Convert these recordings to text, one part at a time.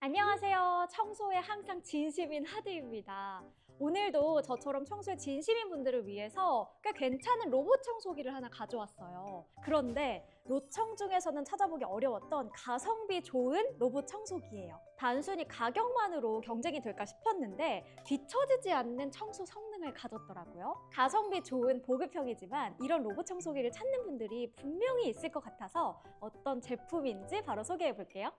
안녕하세요. 청소에 항상 진심인 하드입니다. 오늘도 저처럼 청소에 진심인 분들을 위해서 꽤 괜찮은 로봇 청소기를 하나 가져왔어요. 그런데 로청 중에서는 찾아보기 어려웠던 가성비 좋은 로봇 청소기예요. 단순히 가격만으로 경쟁이 될까 싶었는데 뒤처지지 않는 청소 성능을 가졌더라고요. 가성비 좋은 보급형이지만 이런 로봇 청소기를 찾는 분들이 분명히 있을 것 같아서 어떤 제품인지 바로 소개해 볼게요.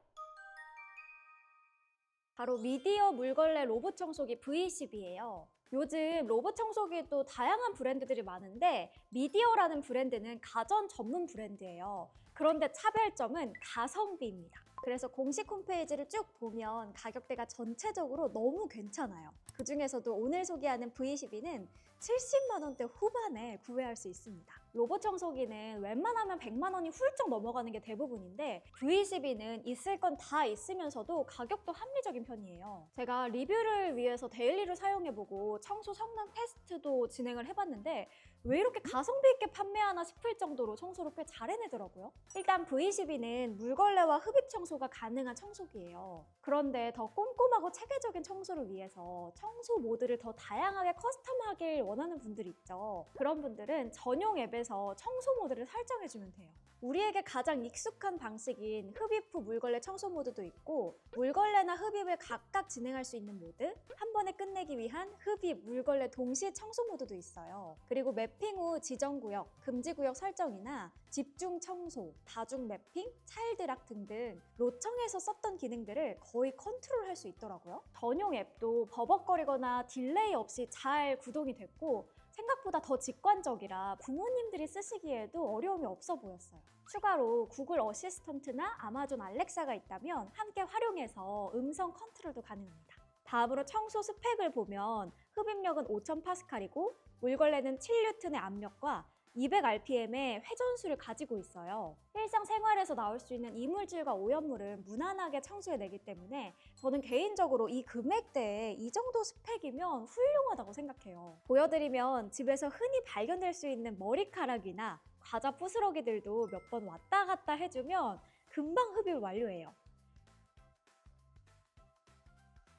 바로 미디어 물걸레 로봇 청소기 V10이에요. 요즘 로봇 청소기도 다양한 브랜드들이 많은데 미디어라는 브랜드는 가전 전문 브랜드예요. 그런데 차별점은 가성비입니다. 그래서 공식 홈페이지를 쭉 보면 가격대가 전체적으로 너무 괜찮아요. 그 중에서도 오늘 소개하는 V12는 70만 원대 후반에 구매할 수 있습니다. 로봇 청소기는 웬만하면 100만 원이 훌쩍 넘어가는 게 대부분인데 V12는 있을 건 다 있으면서도 가격도 합리적인 편이에요. 제가 리뷰를 위해서 데일리로 사용해보고 청소 성능 테스트도 진행을 해봤는데 왜 이렇게 가성비 있게 판매하나 싶을 정도로 청소를 꽤 잘 해내더라고요. 일단 V12는 물걸레와 흡입 청소가 가능한 청소기예요. 그런데 더 꼼꼼하고 체계적인 청소를 위해서 청소 모드를 더 다양하게 커스텀하길 원하는 분들이 있죠. 그런 분들은 전용 앱에서 청소 모드를 설정해주면 돼요. 우리에게 가장 익숙한 방식인 흡입 후 물걸레 청소 모드도 있고 물걸레나 흡입을 각각 진행할 수 있는 모드, 한 번에 끝내기 위한 흡입, 물걸레 동시 청소 모드도 있어요. 그리고 매핑 후 지정구역, 금지구역 설정이나 집중 청소, 다중 매핑, 차일드락 등등 로청에서 썼던 기능들을 거의 컨트롤할 수 있더라고요. 전용 앱도 버벅거리거나 딜레이 없이 잘 구동이 됐고 생각보다 더 직관적이라 부모님들이 쓰시기에도 어려움이 없어 보였어요. 추가로 구글 어시스턴트나 아마존 알렉사가 있다면 함께 활용해서 음성 컨트롤도 가능합니다. 다음으로 청소 스펙을 보면 흡입력은 5000파스칼이고 물걸레는 7N의 압력과 200rpm의 회전수를 가지고 있어요. 일상생활에서 나올 수 있는 이물질과 오염물을 무난하게 청소해내기 때문에 저는 개인적으로 이 금액대에 이 정도 스펙이면 훌륭하다고 생각해요. 보여드리면 집에서 흔히 발견될 수 있는 머리카락이나 과자 부스러기들도 몇 번 왔다 갔다 해주면 금방 흡입 완료해요.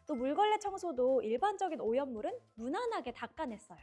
또 물걸레 청소도 일반적인 오염물은 무난하게 닦아냈어요.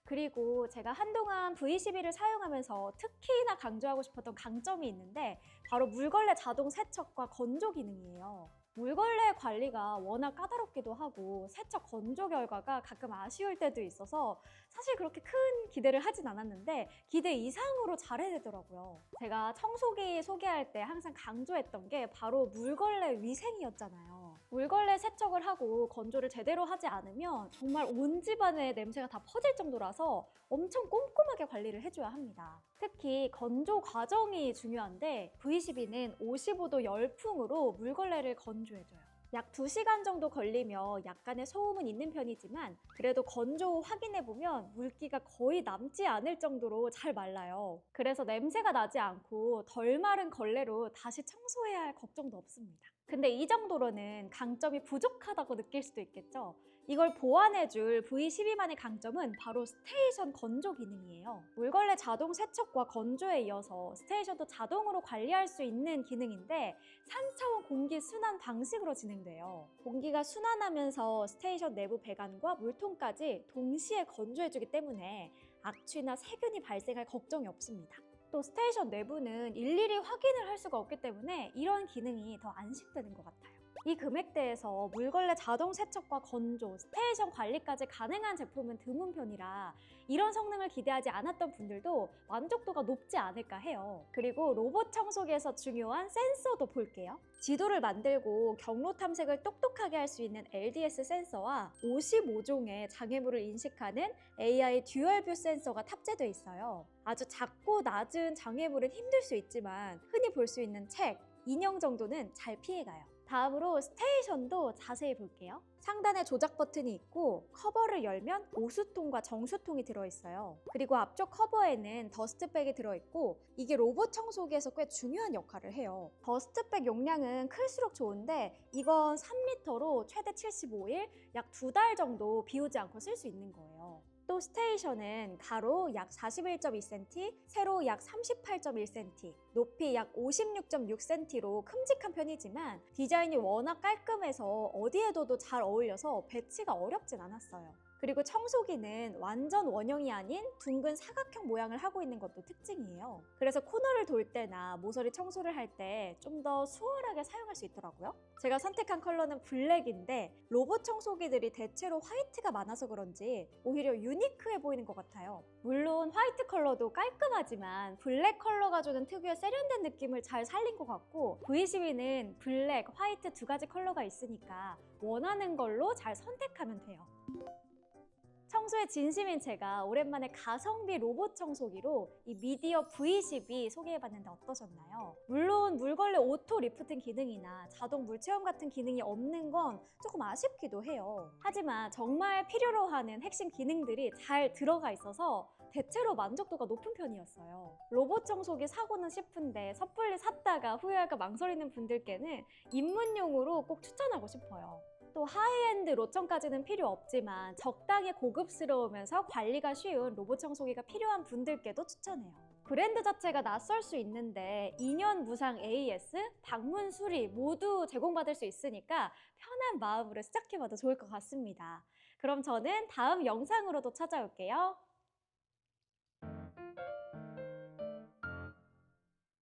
그리고 제가 한동안 V12를 사용하면서 특히나 강조하고 싶었던 강점이 있는데 바로 물걸레 자동 세척과 건조 기능이에요. 물걸레 관리가 워낙 까다롭기도 하고 세척 건조 결과가 가끔 아쉬울 때도 있어서 사실 그렇게 큰 기대를 하진 않았는데 기대 이상으로 잘 해내더라고요. 제가 청소기 소개할 때 항상 강조했던 게 바로 물걸레 위생이었잖아요. 물걸레 세척을 하고 건조를 제대로 하지 않으면 정말 온 집안에 냄새가 다 퍼질 정도라서 엄청 꼼꼼하게 관리를 해줘야 합니다. 특히 건조 과정이 중요한데 V12는 55도 열풍으로 물걸레를 건조해줘요. 약 2시간 정도 걸리며 약간의 소음은 있는 편이지만 그래도 건조 후 확인해보면 물기가 거의 남지 않을 정도로 잘 말라요. 그래서 냄새가 나지 않고 덜 마른 걸레로 다시 청소해야 할 걱정도 없습니다. 근데 이 정도로는 강점이 부족하다고 느낄 수도 있겠죠? 이걸 보완해줄 V12만의 강점은 바로 스테이션 건조 기능이에요. 물걸레 자동 세척과 건조에 이어서 스테이션도 자동으로 관리할 수 있는 기능인데 3차원 공기 순환 방식으로 진행돼요. 공기가 순환하면서 스테이션 내부 배관과 물통까지 동시에 건조해주기 때문에 악취나 세균이 발생할 걱정이 없습니다. 또 스테이션 내부는 일일이 확인을 할 수가 없기 때문에 이런 기능이 더 안심되는 것 같아요. 이 금액대에서 물걸레 자동 세척과 건조, 스테이션 관리까지 가능한 제품은 드문 편이라 이런 성능을 기대하지 않았던 분들도 만족도가 높지 않을까 해요. 그리고 로봇 청소기에서 중요한 센서도 볼게요. 지도를 만들고 경로 탐색을 똑똑하게 할 수 있는 LDS 센서와 55종의 장애물을 인식하는 AI 듀얼뷰 센서가 탑재되어 있어요. 아주 작고 낮은 장애물은 힘들 수 있지만 흔히 볼 수 있는 책, 인형 정도는 잘 피해가요. 다음으로 스테이션도 자세히 볼게요. 상단에 조작 버튼이 있고 커버를 열면 오수통과 정수통이 들어있어요. 그리고 앞쪽 커버에는 더스트백이 들어있고 이게 로봇 청소기에서 꽤 중요한 역할을 해요. 더스트백 용량은 클수록 좋은데 이건 3리터로 최대 75일, 약 2달 정도 비우지 않고 쓸 수 있는 거예요. 또 윈도우 스테이션은 가로 약 41.2cm, 세로 약 38.1cm, 높이 약 56.6cm로 큼직한 편이지만 디자인이 워낙 깔끔해서 어디에 둬도 잘 어울려서 배치가 어렵진 않았어요. 그리고 청소기는 완전 원형이 아닌 둥근 사각형 모양을 하고 있는 것도 특징이에요. 그래서 코너를 돌 때나 모서리 청소를 할 때 좀 더 수월하게 사용할 수 있더라고요. 제가 선택한 컬러는 블랙인데 로봇 청소기들이 대체로 화이트가 많아서 그런지 오히려 유니크해 보이는 것 같아요. 물론 화이트 컬러도 깔끔하지만 블랙 컬러가 주는 특유의 세련된 느낌을 잘 살린 것 같고 V12는 블랙, 화이트 두 가지 컬러가 있으니까 원하는 걸로 잘 선택하면 돼요. 청소에 진심인 제가 오랜만에 가성비 로봇 청소기로 이 미디어 V12 소개해봤는데 어떠셨나요? 물론 물걸레 오토 리프팅 기능이나 자동 물체험 같은 기능이 없는 건 조금 아쉽기도 해요. 하지만 정말 필요로 하는 핵심 기능들이 잘 들어가 있어서 대체로 만족도가 높은 편이었어요. 로봇 청소기 사고는 싶은데 섣불리 샀다가 후회할까 망설이는 분들께는 입문용으로 꼭 추천하고 싶어요. 또 하이엔드 로청까지는 필요 없지만 적당히 고급스러우면서 관리가 쉬운 로봇 청소기가 필요한 분들께도 추천해요. 브랜드 자체가 낯설 수 있는데 2년 무상 AS, 방문 수리 모두 제공받을 수 있으니까 편한 마음으로 시작해봐도 좋을 것 같습니다. 그럼 저는 다음 영상으로도 찾아올게요.